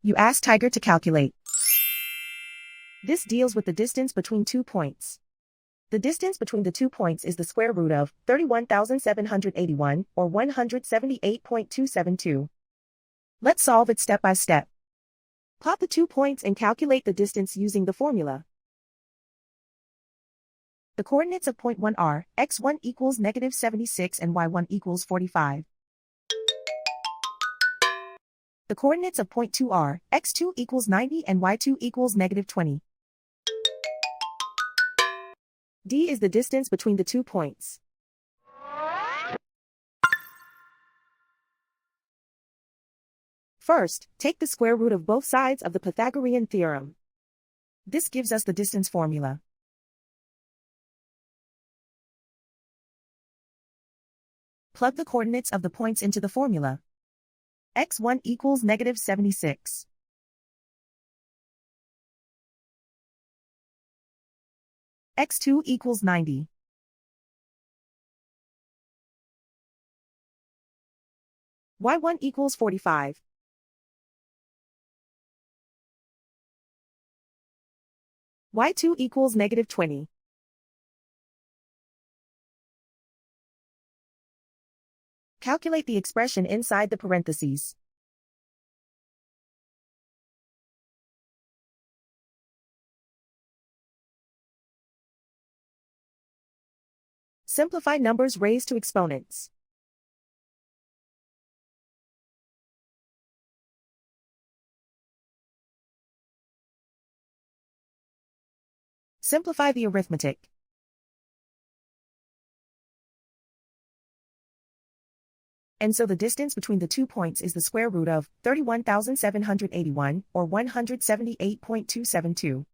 You ask Tiger to calculate. This deals with the distance between 2 points. The distance between the 2 points is the square root of 31,781, or 178.272. Let's solve it step by step. Plot the 2 points and calculate the distance using the formula. The coordinates of point 1 are x1 equals -76 and y1 equals 45. The coordinates of point 2 are x2 equals 90 and y2 equals -20. D is the distance between the 2 points. First, take the square root of both sides of the Pythagorean theorem. This gives us the distance formula. Plug the coordinates of the points into the formula. x1 equals -76. x2 equals 90. y1 equals 45. y2 equals -20. Calculate the expression inside the parentheses. Simplify numbers raised to exponents. Simplify the arithmetic. And so the distance between the 2 points is the square root of 31,781, or 178.272.